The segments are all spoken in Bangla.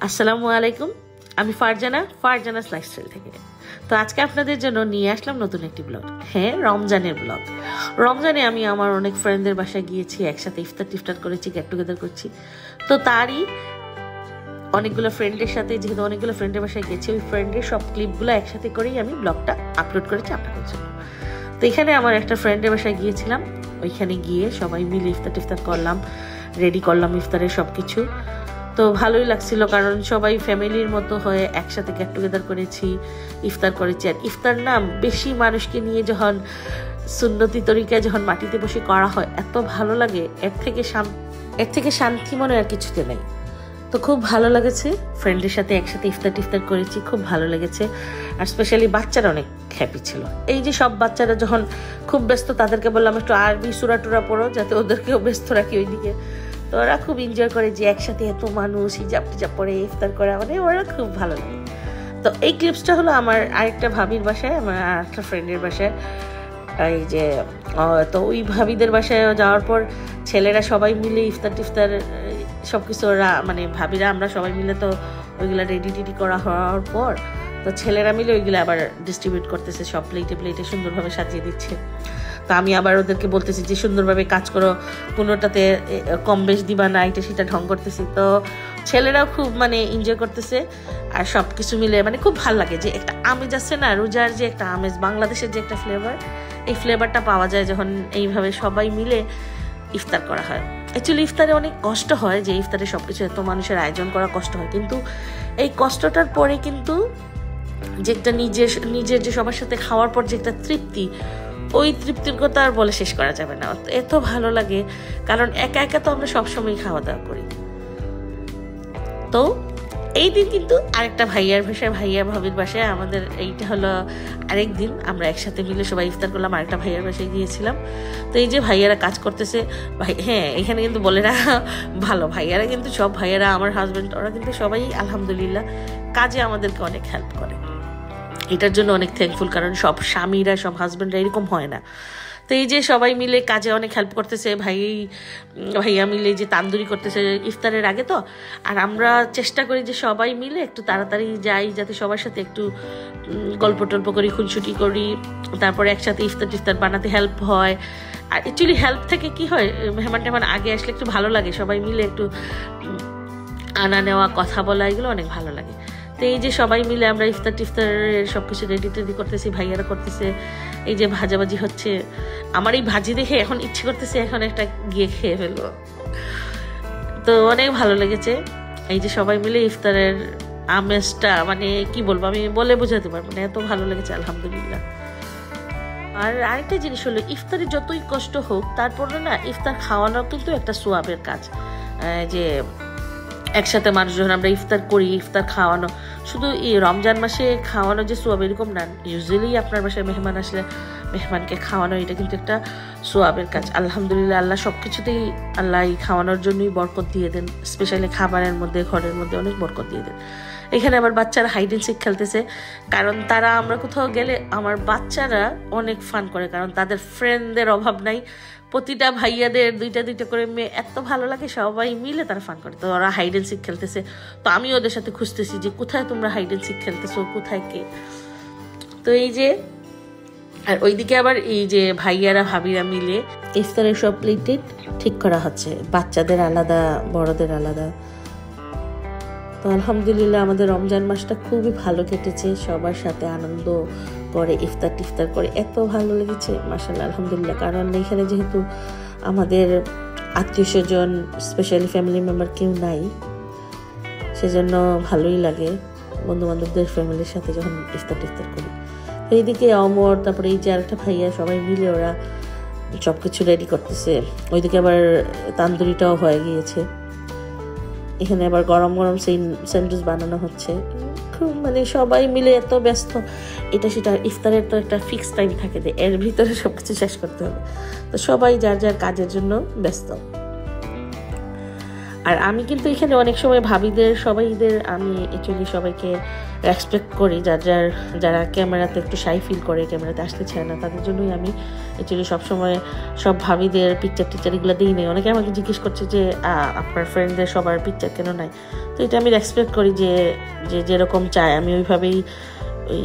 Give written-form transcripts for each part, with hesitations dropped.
আসসালামু আলাইকুম, আমি ফারজানাস লাইফস্টাইল থেকে। তো আজকে আপনাদের জন্য নিয়ে আসলাম নতুন একটি ব্লগ। হ্যাঁ, রমজানের ব্লগ। রমজানে আমি আমার অনেক ফ্রেন্ডদের বাসায় গিয়েছি, একসাথে ইফতার করেছি, গেট টুগেদার করছি। তো তারই অনেকগুলো ফ্রেন্ডের সাথে, যেহেতু অনেকগুলো ফ্রেন্ডের বাসায় গেছি, ওই ফ্রেন্ডের সব ক্লিপগুলো একসাথে করেই আমি ব্লগটা আপলোড করেছি আপনাদের জন্য। তো এখানে আমার একটা ফ্রেন্ডের বাসায় গিয়েছিলাম, ওইখানে গিয়ে সবাই মিলে ইফতার করলাম, রেডি করলাম ইফতারের সব কিছু। তো ভালোই লাগছিল, কারণ সবাই ফ্যামিলির মতো হয়ে একসাথে গেট টুগেদার করেছি, ইফতার করেছি। আর ইফতার না বেশি মানুষকে নিয়ে যখন সুন্নতি তরিকায় যখন মাটিতে বসে করা হয়, এত ভালো লাগে, এর থেকে শান্তি মনে আর কিছুতে নেই। তো খুব ভালো লেগেছে, ফ্রেন্ডের সাথে একসাথে ইফতার করেছি, খুব ভালো লেগেছে। আর স্পেশালি বাচ্চারা অনেক হ্যাপি ছিল। এই যে সব বাচ্চারা যখন খুব ব্যস্ত, তাদেরকে বললাম একটু আরবি সূরা টুরা পড়ো, যাতে ওদেরকেও ব্যস্ত রাখি ওইদিকে। তো ওরা খুব এনজয় করে যে একসাথে এত মানুষ হিজাব টিজাব পরে ইফতার করা, মানে ওরা খুব ভালো লাগে। তো এই ক্লিপসটা হলো আমার আরেকটা ভাবির বাসায়, আমার আরেকটা ফ্রেন্ডের বাসায়। এই যে তো ওই ভাবিদের বাসায় যাওয়ার পর ছেলেরা সবাই মিলে ইফতার সব কিছু, ওরা মানে ভাবিরা আমরা সবাই মিলে তো ওইগুলা রেডি করা হওয়ার পর তো ছেলেরা মিলে ওইগুলো আবার ডিস্ট্রিবিউট করতেছে, সব প্লেটে সুন্দরভাবে সাজিয়ে দিচ্ছে। তো আমি আবার ওদেরকে বলতেছি যে সুন্দরভাবে কাজ করো, কোনোটাতে কম বেশ দিবা না, এটা সেটা ঢং করতেছি। তো ছেলেরাও খুব মানে এনজয় করতেছে। আর সব কিছু মিলে মানে খুব ভালো লাগে, যে একটা আমেজ আছে না, রোজার যে একটা আমেজ, বাংলাদেশের যে একটা ফ্লেভার, এই ফ্লেভারটা পাওয়া যায় যখন এইভাবে সবাই মিলে ইফতার করা হয়। অ্যাকচুয়ালি ইফতারে অনেক কষ্ট হয়, যে ইফতারে সব কিছু এত মানুষের আয়োজন করা কষ্ট হয়, কিন্তু এই কষ্টটার পরে কিন্তু যে একটা নিজের যে সবার সাথে খাওয়ার পর যে একটা তৃপ্তি, ওই তৃপ্তির কথা আর বলে শেষ করা যাবে না। এত ভালো লাগে, কারণ একা একা তো আমরা সবসময় খাওয়া দাওয়া করি। তো এই দিন কিন্তু আরেকটা ভাইয়ার বাসায়, ভাইয়া ভাবির বাসায়, আমাদের এইটা হলো আরেক দিন আমরা একসাথে মিলে সবাই ইফতার করলাম, আরেকটা ভাইয়ার বাসায় গিয়েছিলাম। তো এই যে ভাইয়ারা কাজ করতেছে, হ্যাঁ এখানে কিন্তু বলে না ভালো ভাইয়ারা, কিন্তু সব ভাইয়ারা, আমার হাজব্যান্ড, ওরা কিন্তু সবাই আলহামদুলিল্লাহ কাজে আমাদেরকে অনেক হেল্প করে। এটার জন্য অনেক থ্যাঙ্কফুল, কারণ সব স্বামীরা, সব হাজব্যান্ডরা এরকম হয় না। তো এই যে সবাই মিলে কাজে অনেক হেল্প করতেছে, ভাইয়া মিলে যে তান্দুরি করতেছে ইফতারের আগে। তো আর আমরা চেষ্টা করি যে সবাই মিলে একটু তাড়াতাড়ি যাই, যাতে সবার সাথে একটু গল্প টল্প করি, খুনসুটি করি, তারপরে একসাথে ইফতার বানাতে হেল্প হয়। আর অ্যাকচুয়ালি হেল্প থেকে কি হয়, মেহমান আগে আসলে একটু ভালো লাগে, সবাই মিলে একটু আনা নেওয়া, কথা বলা, এগুলো অনেক ভালো লাগে। তো এই যে সবাই মিলে আমরা ইফতারের সব কিছু রেডি করতেছি, ভাইয়ারা করতেছে। এই যে ভাজাভাজি হচ্ছে, আমার এই ভাজি দেখে এখন ইচ্ছে করতেছে এখন একটা গিয়ে খেয়ে ফেলবো। তো অনেক ভালো লেগেছে। এই যে সবাই মিলে ইফতারের আমেজটা, মানে কি বলবো, আমি বলে বোঝাতে পারবো না, এত ভালো লেগেছে আলহামদুলিল্লাহ। আর আরেকটা জিনিস হলো, ইফতারে যতই কষ্ট হোক, তারপরে না ইফতার খাওয়ানো কিন্তু একটা সোয়াবের কাজ। যে একসাথে মানুষ যখন আমরা ইফতার করি, ইফতার খাওয়ানো, শুধু এই রমজান মাসে খাওয়ানো যে সোয়াব এরকম না, ইউজুয়ালি আপনার বাসায় মেহমান আসলে মেহমানকে খাওয়ানো, এটা কিন্তু একটা সোয়াবের কাজ। আলহামদুলিল্লাহ, আল্লাহ সব কিছুতেই, আল্লাহ এই খাওয়ানোর জন্যই বরকত দিয়ে দেন, স্পেশালি খাবারের মধ্যে, ঘরের মধ্যে অনেক বরকত দিয়ে দেন। এখানে আমার বাচ্চারা হাইড অ্যান্ড সিক খেলতেছে, কারণ তারা, আমরা কোথাও গেলে আমার বাচ্চারা অনেক ফান করে, কারণ তাদের ফ্রেন্ডদের অভাব নাই। প্রতিটা ভাইয়াদের দুইটা করে মেয়ে, এত ভালো লাগে, সবাই মিলে তারা ফান করে। তো ওরা হাইড অ্যান্ড সিক খেলতেছে, তো আমি ওদের সাথে খুঁজতেছি যে কোথায় তোমরা হাইড অ্যান্ড সিক খেলতেছো, কোথায় কে। তো এই যে, আর ওইদিকে আবার এই যে ভাইয়ারা ভাবিরা মিলে ইফতারের সব প্লেটে ঠিক করা হচ্ছে, বাচ্চাদের আলাদা, বড়দের আলাদা। তো আলহামদুলিল্লাহ আমাদের রমজান মাসটা খুবই ভালো কেটেছে, সবার সাথে আনন্দ করে ইফতার করে এত ভালো লেগেছে, মাশাআল্লাহ আলহামদুলিল্লাহ। কারণ এখানে যেহেতু আমাদের আত্মীয় স্বজন, স্পেশালি ফ্যামিলি মেম্বার কেউ নাই, সেজন্য ভালোই লাগে বন্ধু বান্ধবদের ফ্যামিলির সাথে যখন ইফতার করি। এইদিকে অমর, তারপরে এই যে আরেকটা ভাইয়া, সবাই মিলে ওরা সব কিছু রেডি করতেছে। ওইদিকে আবার তান্দুরিটাও হয়ে গিয়েছে, এখানে আবার গরম স্যান্ডউইচ বানানো হচ্ছে। খুব মানে সবাই মিলে এত ব্যস্ত, এটা সেটা, ইফতারের তো একটা ফিক্স টাইম থাকে যে এর ভিতরে সবকিছু শেষ করতে হবে। তো সবাই যার কাজের জন্য ব্যস্ত। আর আমি কিন্তু এখানে অনেক সময় ভাবিদের সবাইদের আমি অ্যাকচুয়ালি সবাইকে রেসপেক্ট করি, যারা ক্যামেরাতে একটু শাই ফিল করে, ক্যামেরাতে আসতে চায় না, তাদের জন্যই আমি অ্যাকচুয়ালি সবসময় সব ভাবিদের পিকচার টিকচার এগুলো দিই নেই। অনেকে আমাকে জিজ্ঞেস করছে যে আপনার ফ্রেন্ডদের সবার পিকচার কেন নাই। তো এটা আমি রেসপেক্ট করি যে যেরকম চায় আমি ওইভাবেই ওই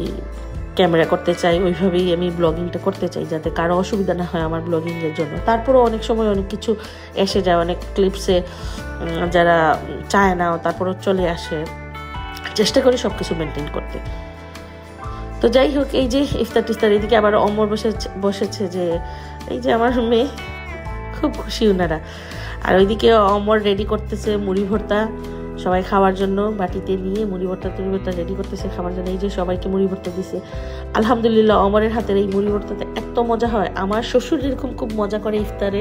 ক্যামেরা করতে চাই, ওইভাবেই আমি ব্লগিংটা করতে চাই, যাতে কারো অসুবিধা না হয় আমার ব্লগিংয়ের জন্য। তারপরেও অনেক সময় অনেক কিছু এসে যায়, অনেক ক্লিপসে যারা চায় না তারপরেও চলে আসে, চেষ্টা করি সব কিছু মেনটেন করতে। তো যাই হোক, এই যে ইফতার টিফতার, এদিকে আবার অমর বসেছে যে এই যে আমার মেয়ে, খুব খুশি ওনারা। আর ওইদিকে অমর রেডি করতেছে মুড়ি ভর্তা সবাই খাওয়ার জন্য, বাটিতে নিয়ে মুড়ি ভর্তা রেডি করতেছে খাওয়ার জন্য। এই যে সবাইকে মুড়ি ভর্তা দিছে। আলহামদুলিল্লাহ অমরের হাতের এই মুড়ি ভর্তাটা এত মজা হয়। আমার শ্বশুর এরকম খুব মজা করে ইফতারে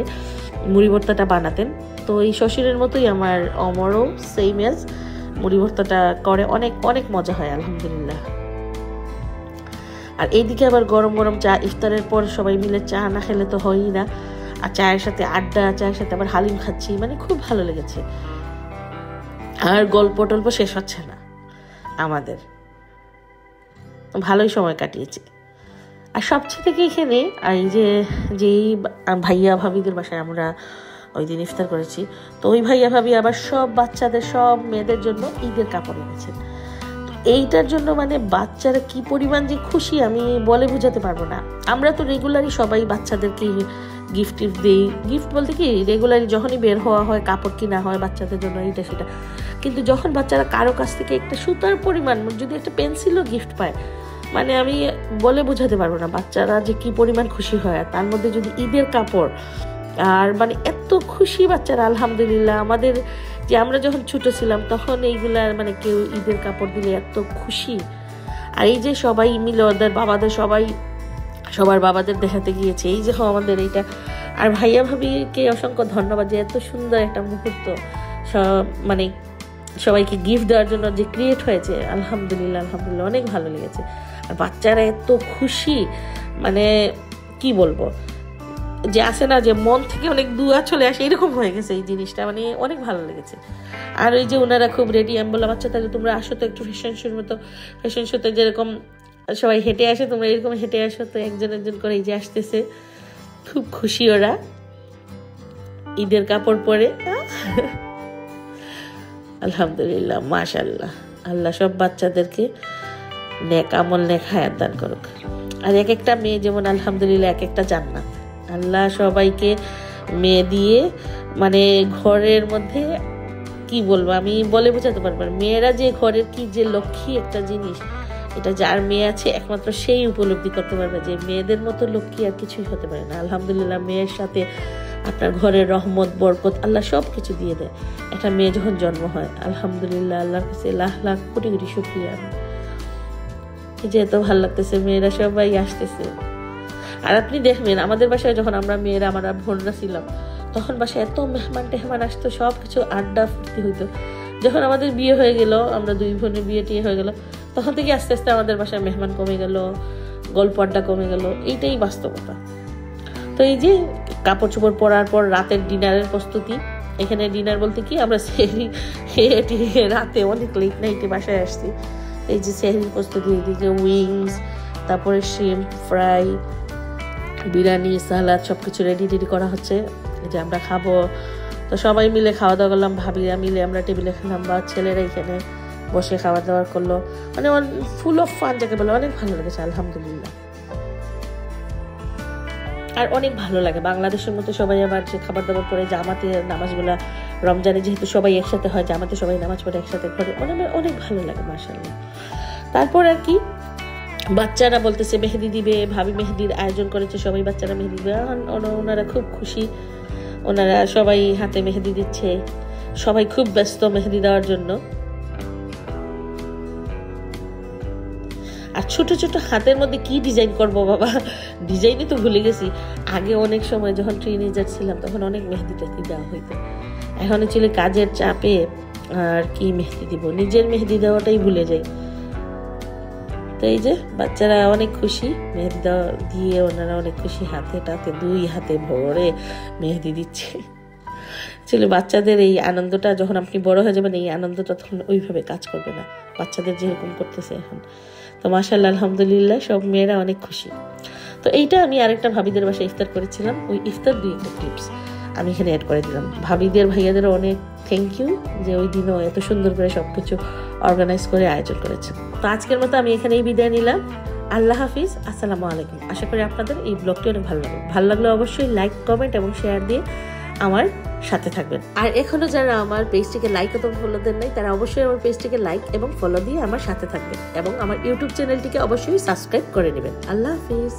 মুড়ি ভর্তাটা বানাতেন, তো এই শ্বশুরের মতোই আমার অমরও সেম এজ মুড়ি ভর্তাটা করে, অনেক অনেক মজা হয় আলহামদুলিল্লাহ। আর এইদিকে আবার গরম গরম চা, ইফতারের পর সবাই মিলে চা না খেলে তো হয়ই না। আর চায়ের সাথে আড্ডা, চায়ের সাথে আবার হালিম খাচ্ছি, মানে খুব ভালো লেগেছে। আর গল্প টল্প শেষ হচ্ছে না, আমাদের ভালোই সময় কাটিয়েছে। আর সবচেয়ে থেকে এখানে এই যেই ভাইয়া ভাবিদের বাসায় আমরা ওই দিন ইফতার করেছি, তো ওই ভাইয়া ভাবি আবার সব বাচ্চাদের, সব মেয়েদের জন্য ঈদের কাপড় এনেছেন। এইটার জন্য মানে বাচ্চারা কি পরিমাণ যে খুশি আমি বলে বোঝাতে পারবো না। আমরা তো রেগুলারই সবাই বাচ্চাদেরকে গিফট দিই, গিফট বলতে কি রেগুলারই যখনই বের হওয়া হয় কাপড় কিনা হয় বাচ্চাদের জন্য, এইটা সেটা। কিন্তু যখন বাচ্চারা কারো কাছ থেকে একটা সুতার পরিমাণ, যদি একটা পেন্সিলও গিফট পায়, মানে আমি বলে বোঝাতে পারবো না বাচ্চারা যে কি পরিমাণ খুশি হয়। আর তার মধ্যে যদি ঈদের কাপড়, আর মানে এত খুশি বাচ্চারা আলহামদুলিল্লাহ। আমাদের যে আমরা যখন ছোট ছিলাম তখন এইগুলার মানে কেউ ঈদের কাপড় দিলে এত খুশি। আর এই যে সবাই মিলে ওদের বাবাদের সবার বাবাদের দেখাতে গিয়েছে, এই যে আমাদের এইটা। আর ভাইয়া ভাবিকে অসংখ্য ধন্যবাদ যে এত সুন্দর একটা মুহূর্ত মানে সবাইকে গিফট দেওয়ার জন্য যে ক্রিয়েট হয়েছে, আলহামদুলিল্লাহ আলহামদুলিল্লাহ অনেক ভালো লেগেছে। আর বাচ্চারা এত খুশি, মানে কি বলবো, যে আসে না যে মন থেকে অনেক দুয়া চলে আসে, এরকম হয়ে গেছে এই জিনিসটা, মানে অনেক ভালো লেগেছে। আর ওই যে ওনারা খুব রেডি, আমি বললাম আচ্ছা তাহলে তোমরা আসো তো একটু ফ্যাশন শোর মতো, ফ্যাশন শোতে যেরকম সবাই হেঁটে আসে তোমরা এরকম হেঁটে আসো। তো একজন একজন করে এই যে আসতেছে, খুব খুশি ওরা ঈদের কাপড় পরে। আলহামদুলিল্লাহ মাশাআল্লাহ, আল্লাহ সব বাচ্চাদেরকে নেক আমল নেক হায়াত দান করুক। আর এক একটা মেয়ে যেমন আলহামদুলিল্লাহ এক একটা জান্নাত, আল্লাহ সবাইকে মেয়ে দিয়ে মানে ঘরের মধ্যে কি বলবো আমি বলে বোঝাতে পারবো না। মেয়েরা যে ঘরের কি যে লক্ষ্মী একটা জিনিস, এটা যার মেয়ে আছে একমাত্র সেই উপলব্ধি করতে পারবে যে মেয়েদের মতো লক্ষ্মী আর কিছুই হতে পারে না। আলহামদুলিল্লাহ মেয়ের সাথে আপনার ঘরের রহমত বরকত আল্লাহ সব কিছু দিয়ে দেয় একটা মেয়ে যখন জন্ম হয়। আলহামদুলিল্লাহ আল্লাহর কাছে লাখ লাখ কোটি কোটি শুকরিয়া। এই যে এত ভালো লাগতেছে, মেয়েরা সবাই আসতেছে। আর আপনি দেখবেন আমাদের বাসায় যখন আমরা মেয়েরা আমরা বোনরা ছিলাম তখন বাসায় এত মেহমান টেহমান আসতো, সব কিছু আড্ডা ফুর্তি হইতো। যখন আমাদের বিয়ে হয়ে গেল, আমরা দুই বোনের বিয়ে টিয়ে হয়ে গেল, তখন থেকে আস্তে আস্তে আমাদের বাসায় মেহমান কমে গেল, গল্প আড্ডা কমে গেল, এইটাই বাস্তবতা। তো এই যে কাপড় চোপড় পরার পর রাতের ডিনারের প্রস্তুতি। এখানে ডিনার বলতে কি আমরা সেহরি খেয়ে রাতে অনেক লেট নাইটে বাসায় আসছি। এই যে সেহরির প্রস্তুতি, এদিকে উইংস, তারপরে শ্রিম্প ফ্রাই, বিরিয়ানি, সালাদ সব কিছু রেডি করা হচ্ছে যে আমরা খাবো। তো সবাই মিলে খাওয়া দাওয়া করলাম, ভাবিরা মিলে আমরা টেবিলে খেলাম বা ছেলেরা এখানে বসে খাওয়া দাওয়া করলো, মানে ফুল অফ ফান যাকে বলে, অনেক ভালো লেগেছে আলহামদুলিল্লাহ। আর অনেক ভালো লাগে বাংলাদেশের মতো সবাই আবার যে খাবার দাবার পরে জামাতে নামাজগুলা, রমজানে যেহেতু সবাই একসাথে হয় জামাতে সবাই নামাজ পড়ে একসাথে করে, অনেক ভালো লাগে মাশাআল্লাহ। তারপর আর কি বাচ্চারা বলতেছে মেহেদি দিবে, ভাবি মেহেদির আয়োজন করেছে, সবাই বাচ্চারা মেহেদি দিবে, ওনারা খুব খুশি, ওনারা সবাই হাতে মেহেদি দিচ্ছে, সবাই খুব ব্যস্ত মেহেদি দেওয়ার জন্য। আর ছোট ছোট হাতের মধ্যে কি ডিজাইন করবো বাবা, ডিজাইনই তো ভুলে গেছি। আগে অনেক সময় যখন টিনেজার ছিলাম তখন অনেক মেহেদি টেহেদি দেওয়া হইতো, এখন ছিল কাজের চাপে আর কি মেহেদি দিব, নিজের মেহেদি দেওয়াটাই ভুলে যাই। তো এই যে বাচ্চারা অনেক খুশি মেহেদি দেওয়া দিয়ে, ওনারা অনেক খুশি, হাতে টাতে দুই হাতে ভরে মেহেদি দিচ্ছে। অ্যাকচুয়ালি বাচ্চাদের এই আনন্দটা যখন আপনি বড় হয়ে যাবেন, এই আনন্দটা তখন ওইভাবে কাজ করবে না, বাচ্চাদের যেরকম করতেছে এখন। তো মাশাআল্লাহ আলহামদুলিল্লাহ সব মেয়েরা অনেক খুশি। তো এইটা আমি আরেকটা ভাবিদের বাসায় ইফতার করেছিলাম, ওই ইফতার 2 ক্লিপস আমি এখানে অ্যাড করে দিলাম। ভাবিদের ভাইয়াদেরও অনেক থ্যাংক ইউ যে ওই দিনও এত সুন্দর করে সব কিছু অর্গানাইজ করে আয়োজন করেছে। তো আজকের মতো আমি এখানেই বিদায় নিলাম। আল্লাহ হাফিজ, আসসালামু আলাইকুম। আশা করি আপনাদের এই ব্লগটি অনেক ভালো লাগলো অবশ্যই লাইক, কমেন্ট এবং শেয়ার দিয়ে আমার সাথে থাকবেন। আর এখনো যারা আমার পেজটিকে লাইক অথবা ফলো দেন নাই, তারা অবশ্যই আমার পেজটিকে লাইক এবং ফলো দিয়ে আমার সাথে থাকবেন এবং আমার ইউটিউব চ্যানেলটিকে অবশ্যই সাবস্ক্রাইব করে নেবেন। আল্লাহ হাফিজ।